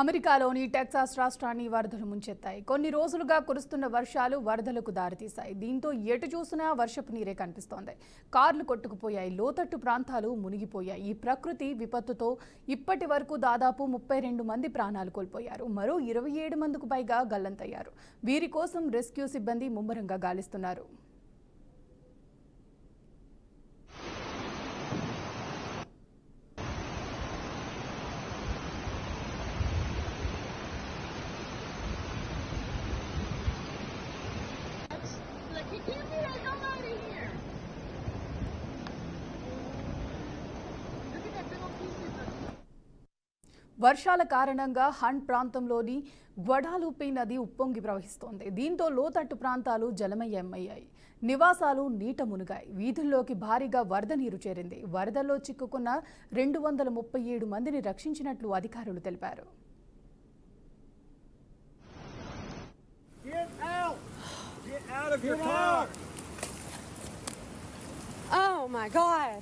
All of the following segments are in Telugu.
అమెరికాలోని టెక్సాస్ రాష్ట్రాన్ని వరదలు ముంచెత్తాయి. కొన్ని రోజులుగా కురుస్తున్న వర్షాలు వరదలకు దారితీశాయి. దీంతో ఎటు చూసినా వర్షపు నీరే కనిపిస్తోంది. కార్లు కొట్టుకుపోయాయి, లోతట్టు ప్రాంతాలు మునిగిపోయాయి. ఈ ప్రకృతి విపత్తుతో ఇప్పటి వరకు దాదాపు 32 మంది ప్రాణాలు కోల్పోయారు. మరో 27 మందికి పైగా గల్లంతయ్యారు. వీరి కోసం రెస్క్యూ సిబ్బంది ముమ్మరంగా గాలిస్తున్నారు. వర్షాల కారణంగా హంట్ ప్రాంతంలోని గ్వడాలూపే నది ఉప్పొంగి ప్రవహిస్తోంది. దీంతో లోతట్టు ప్రాంతాలు జలమయమయ్యాయి, నివాసాలు నీట మునిగాయి. వీధుల్లోకి భారీగా వరద నీరు చేరింది. వరదల్లో చిక్కుకున్న 237 మందిని రక్షించినట్లు అధికారులు తెలిపారు. Oh my God.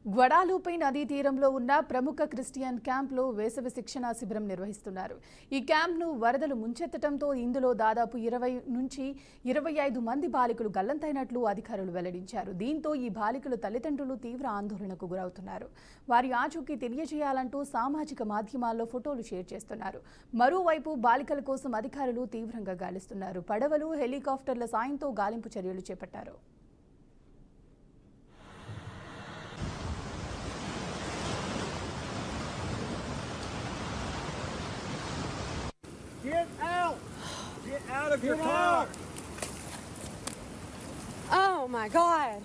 గ్వడాలూపే నదీ తీరంలో ఉన్న ప్రముఖ క్రిస్టియన్ క్యాంప్లో వేసవి శిక్షణా శిబిరం నిర్వహిస్తున్నారు. ఈ క్యాంప్ను వరదలు ముంచెత్తడంతో ఇందులో దాదాపు 20 నుంచి 25 మంది బాలికలు గల్లంతైనట్లు అధికారులు వెల్లడించారు. దీంతో ఈ బాలికల తల్లిదండ్రులు తీవ్ర ఆందోళనకు గురవుతున్నారు. వారి ఆచూకీ తెలియజేయాలంటూ సామాజిక మాధ్యమాల్లో ఫోటోలు షేర్ చేస్తున్నారు. మరోవైపు బాలికల కోసం అధికారులు తీవ్రంగా గాలిస్తున్నారు. పడవలు, హెలికాప్టర్ల సాయంతో గాలింపు చర్యలు చేపట్టారు. Get out! Get out of your car! Oh my God.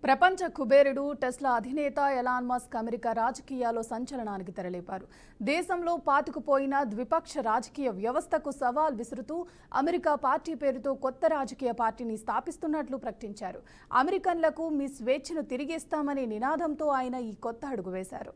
ప్రపంచ కుబేరుడు టెస్లా అధినేత ఎలాన్ మస్క్ అమెరికా రాజకీయాల్లో సంచలనానికి తెరలేపారు. దేశంలో పాతుకుపోయిన ద్విపక్ష రాజకీయ వ్యవస్థకు సవాల్ విసురుతూ అమెరికా పార్టీ పేరుతో కొత్త రాజకీయ పార్టీని స్థాపిస్తున్నట్లు ప్రకటించారు. అమెరికన్లకు మీ స్వేచ్ఛను తిరిగిస్తామనే నినాదంతో ఆయన ఈ కొత్త అడుగు వేశారు.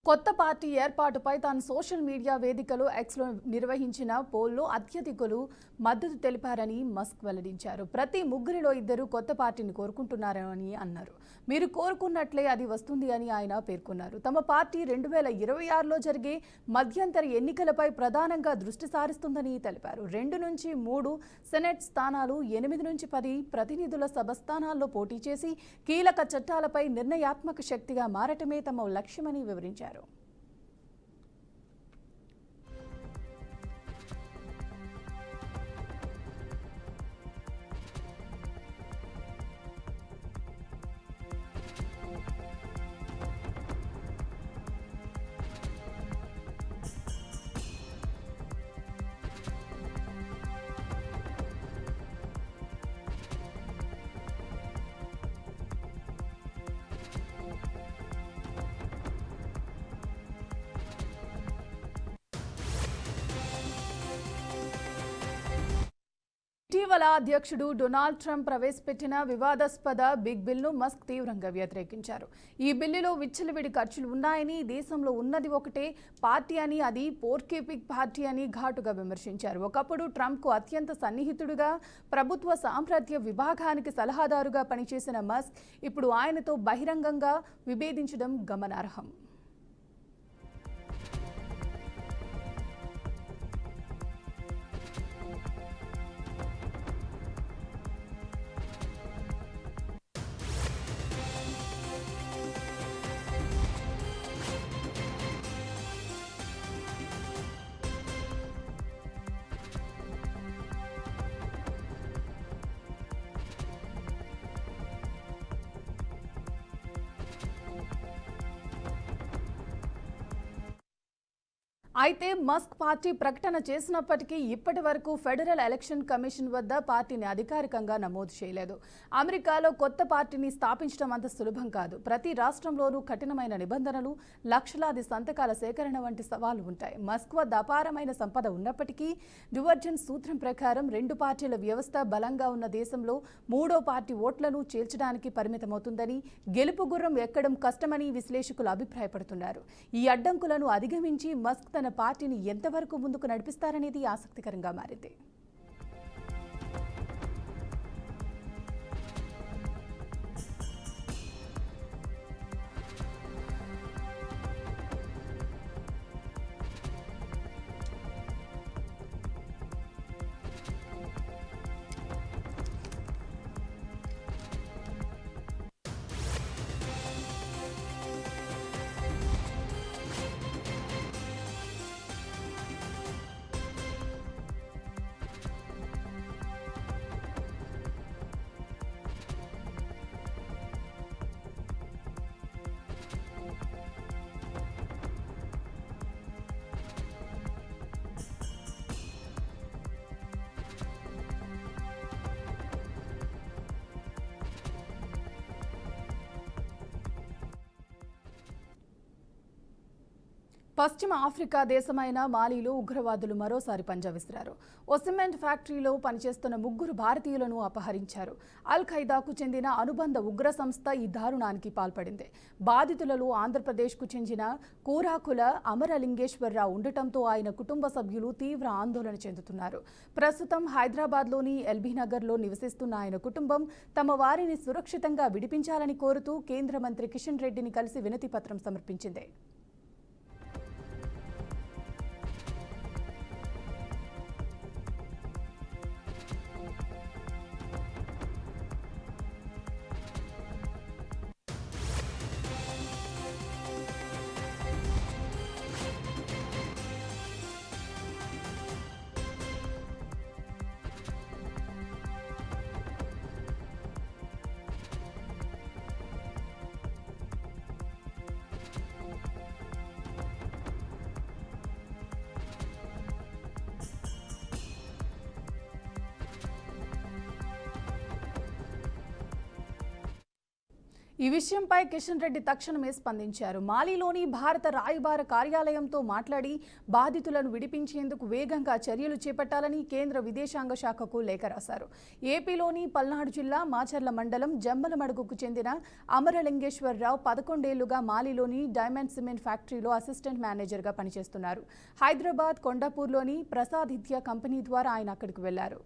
కొత్త పార్టీ ఏర్పాటుపై తాను సోషల్ మీడియా వేదికలో ఎక్స్లో నిర్వహించిన పోల్లో అత్యధికులు మద్దతు తెలిపారని మస్క్ వెల్లడించారు. ప్రతి ముగ్గురిలో ఇద్దరు కొత్త పార్టీని కోరుకుంటున్నారని అన్నారు. మీరు కోరుకున్నట్లే అది వస్తుంది అని ఆయన పేర్కొన్నారు. తమ పార్టీ 2026లో జరిగే మధ్యంతర ఎన్నికలపై ప్రధానంగా దృష్టి సారిస్తుందని తెలిపారు. 2 నుంచి 3 సెనెట్ స్థానాలు, 8 నుంచి 10 ప్రతినిధుల సభ స్థానాల్లో పోటీ చేసి కీలక చట్టాలపై నిర్ణయాత్మక శక్తిగా మారటమే తమ లక్ష్యమని వివరించారు. ఇటీవల అధ్యక్షుడు డొనాల్డ్ ట్రంప్ ప్రవేశపెట్టిన వివాదాస్పద బిగ్ బిల్ను మస్క్ తీవ్రంగా వ్యతిరేకించారు. ఈ బిల్లులో విచ్చలవిడి ఖర్చులు ఉన్నాయని, దేశంలో ఉన్నది ఒకటే పార్టీ అని, అది పోర్కిపిక్ పార్టీ అని ఘాటుగా విమర్శించారు. ఒకప్పుడు ట్రంప్కు అత్యంత సన్నిహితుడుగా, ప్రభుత్వ సాంప్రదాయ విభాగానికి సలహాదారుగా పనిచేసిన మస్క్ ఇప్పుడు ఆయనతో బహిరంగంగా విభేదించడం గమనార్హం. అయితే మస్క్ పార్టీ ప్రకటన చేసినప్పటికీ ఇప్పటి వరకు ఫెడరల్ ఎలక్షన్ కమిషన్ వద్ద పార్టీని అధికారికంగా నమోదు చేయలేదు. అమెరికాలో కొత్త పార్టీని స్థాపించడం అంత సులభం కాదు. ప్రతి రాష్ట్రంలోనూ కఠినమైన నిబంధనలు, లక్షలాది సంతకాల సేకరణ వంటి సవాళ్లు ఉంటాయి. మస్క్ వద్ద అపారమైన సంపద ఉన్నప్పటికీ డ్యువర్జన్ సూత్రం ప్రకారం రెండు పార్టీల వ్యవస్థ బలంగా ఉన్న దేశంలో మూడో పార్టీ ఓట్లను చేల్చడానికి పరిమితమవుతుందని, గెలుపు గుర్రం ఎక్కడం కష్టమని విశ్లేషకులు అభిప్రాయపడుతున్నారు. ఈ అడ్డంకులను అధిగమించి మస్క్ తన పార్టీని ఎంతవరకు ముందుకు నడిపిస్తారనేది ఆసక్తికరంగా మారింది. పశ్చిమ ఆఫ్రికా దేశమైన మాలీలో ఉగ్రవాదులు మరోసారి పంజా విసిరారు. ఓ సిమెంట్ ఫ్యాక్టరీలో పనిచేస్తున్న 3 భారతీయులను అపహరించారు. అల్ ఖైదాకు చెందిన అనుబంధ ఉగ్ర సంస్థ ఈ దారుణానికి పాల్పడింది. బాధితులలో ఆంధ్రప్రదేశ్కు చెందిన కూరాకుల అమరలింగేశ్వరరావు ఉండటంతో ఆయన కుటుంబ సభ్యులు తీవ్ర ఆందోళన చెందుతున్నారు. ప్రస్తుతం హైదరాబాద్లోని ఎల్బీనగర్లో నివసిస్తున్న ఆయన కుటుంబం తమ వారిని సురక్షితంగా విడిపించాలని కోరుతూ కేంద్ర మంత్రి కిషన్ రెడ్డిని కలిసి వినతి పత్రం సమర్పించింది. ఈ విషయంపై కిషన్ రెడ్డి తక్షణమే స్పందించారు. మాలీలోని భారత రాయబార కార్యాలయంతో మాట్లాడి బాధితులను విడిపించేందుకు వేగంగా చర్యలు చేపట్టాలని కేంద్ర విదేశాంగ శాఖకు లేఖ రాశారు. ఏపీలోని పల్నాడు జిల్లా మాచర్ల మండలం జమ్మలమడుగుకు చెందిన అమరలింగేశ్వరరావు 11 ఏళ్లుగా మాలీలోని డైమండ్ సిమెంట్ ఫ్యాక్టరీలో అసిస్టెంట్ మేనేజర్గా పనిచేస్తున్నారు. హైదరాబాద్ కొండాపూర్లోని ప్రసాదిత్య కంపెనీ ద్వారా ఆయన అక్కడికి వెళ్లారు.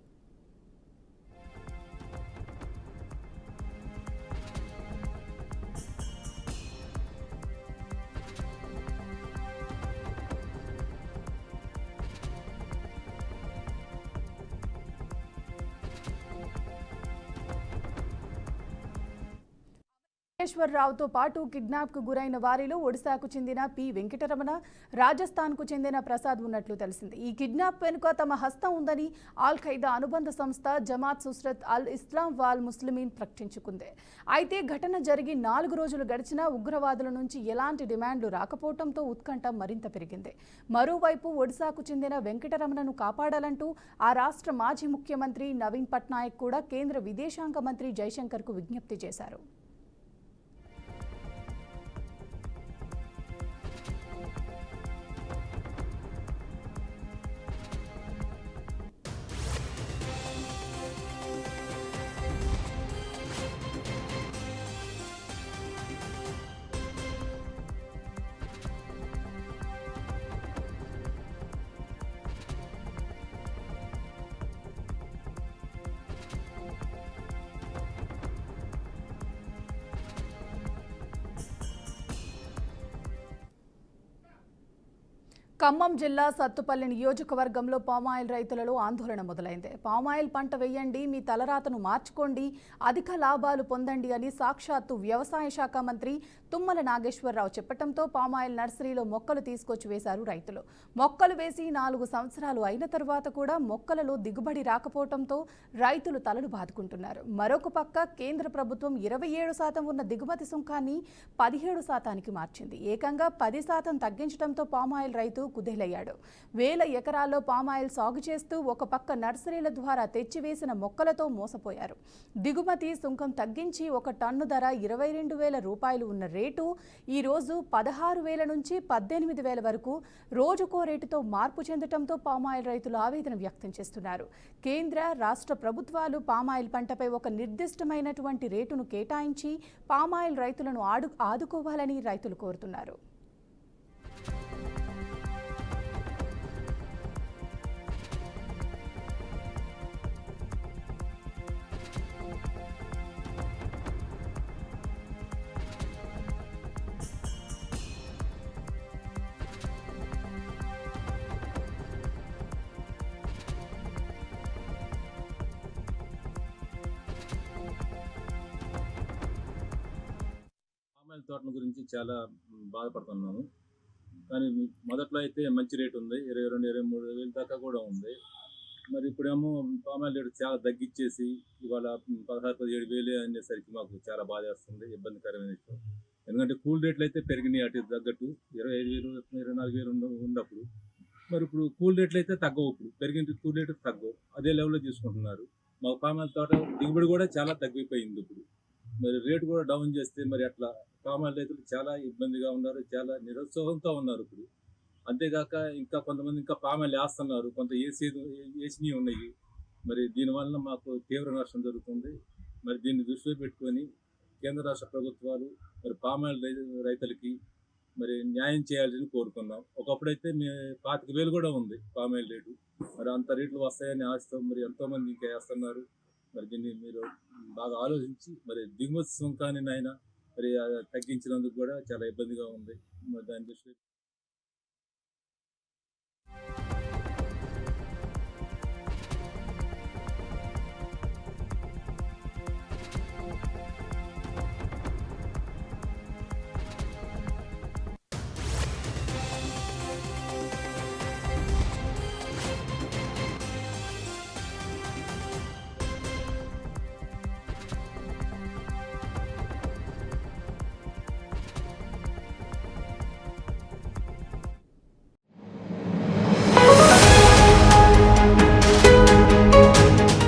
రావుతో పాటు కిడ్నాప్ కు గురైన వారిలో ఒడిశాకు చెందిన పి వెంకటరమణ, రాజస్థాన్ కు చెందిన ప్రసాద్ ఉన్నట్లు తెలిసింది. ఈ కిడ్నాప్ వెనుక తమ హస్తం ఉందని అల్ ఖైదా అనుబంధ సంస్థ జమాత్ సుస్రత్ అల్ ఇస్లాం వాల్ ముస్లిమీన్ ప్రకటించుకుంది. అయితే ఘటన జరిగి 4 రోజులు గడిచినా ఉగ్రవాదుల నుంచి ఎలాంటి డిమాండ్లు రాకపోవడంతో ఉత్కంఠ మరింత పెరిగింది. మరోవైపు ఒడిశాకు చెందిన వెంకటరమణను కాపాడాలంటూ ఆ రాష్ట్ర మాజీ ముఖ్యమంత్రి నవీన్ పట్నాయక్ కూడా కేంద్ర విదేశాంగ మంత్రి జైశంకర్కు విజ్ఞప్తి చేశారు. ఖమ్మం జిల్లా సత్తుపల్లి నియోజకవర్గంలో పామాయిల్ రైతులలో ఆందోళన మొదలైంది. పామాయిల్ పంట వేయండి, మీ తలరాతను మార్చుకోండి, అధిక లాభాలు పొందండి అని సాక్షాత్తు వ్యవసాయ శాఖ మంత్రి తుమ్మల నాగేశ్వరరావు చెప్పడంతో పామాయిల్ నర్సరీలో మొక్కలు తీసుకొచ్చి వేశారు రైతులు. మొక్కలు వేసి 4 సంవత్సరాలు అయిన తర్వాత కూడా మొక్కలలో దిగుబడి రాకపోవడంతో రైతులు తలలు బాదుకుంటున్నారు. మరొక పక్క కేంద్ర ప్రభుత్వం 27% ఉన్న దిగుమతి సుంకాన్ని 17%కి మార్చింది. ఏకంగా 10% తగ్గించడంతో పామాయిల్ రైతు కుదేలయ్యాడు. వేల ఎకరాల్లో పామాయిల్ సాగు చేస్తూ ఒక పక్క నర్సరీల ద్వారా తెచ్చివేసిన మొక్కలతో మోసపోయారు. దిగుమతి సుంకం తగ్గించి ఒక టన్ను ధర 22,000 రూపాయలు ఉన్న రేటు ఈ రోజు 16,000 నుంచి 18,000 వరకు రోజుకో రేటుతో మార్పు చెందడంతో పామాయిల్ రైతులు ఆవేదన వ్యక్తం చేస్తున్నారు. కేంద్ర రాష్ట్ర ప్రభుత్వాలు పామాయిల్ పంటపై ఒక నిర్దిష్టమైనటువంటి రేటును కేటాయించి పామాయిల్ రైతులను ఆదుకోవాలని రైతులు కోరుతున్నారు. పామాయిల్ తోటల గురించి చాలా బాధపడుతున్నాము. కానీ మొదట్లో అయితే మంచి రేటు ఉంది, 22-23 వేలు దాకా కూడా ఉంది. మరి ఇప్పుడేమో పామాయిల్ రేటు చాలా తగ్గించేసి ఇవాళ 16-17 వేలు అనేసరికి మాకు చాలా బాధ వేస్తుంది, ఇబ్బందికరమైన విషయం. ఎందుకంటే కూల్ రేట్లు అయితే పెరిగినాయి, అటు తగ్గట్టు 25,000-24,000 ఉన్నప్పుడు. మరి ఇప్పుడు కూల్ రేట్లు అయితే తగ్గవు, ఇప్పుడు పెరిగిన కూల్ రేట్లు తగ్గవు, అదే లెవెల్లో తీసుకుంటున్నారు. మా పామాయిల్ తోట దిగుబడి కూడా చాలా తగ్గిపోయింది. ఇప్పుడు మరి రేటు కూడా డౌన్ చేస్తే మరి అట్లా పామాయిల్ రైతులు చాలా ఇబ్బందిగా ఉన్నారు, చాలా నిరుత్సాహంతో ఉన్నారు ఇప్పుడు. అంతేకాక ఇంకా కొంతమంది ఇంకా పామాయిల్ వేస్తున్నారు, కొంత వేసినవి ఉన్నాయి. మరి దీనివల్ల మాకు తీవ్ర నష్టం జరుగుతుంది. మరి దీన్ని దృష్టిలో పెట్టుకొని కేంద్ర రాష్ట్ర ప్రభుత్వాలు మరి పామాయిల్ రైతులకి మరి న్యాయం చేయాలని కోరుకున్నాం. ఒకప్పుడైతే 25,000 కూడా ఉంది పామాయిల్ రేటు. మరి అంత రేట్లు వస్తాయని ఆశతో మరి ఎంతోమంది ఇంకా వేస్తున్నారు. మరి దీన్ని మీరు బాగా ఆలోచించి మరి దిగుమతి సుంకాన్ని అయినా మరి తగ్గించినందుకు కూడా చాలా ఇబ్బందిగా ఉంది. మరి దాని దృష్టి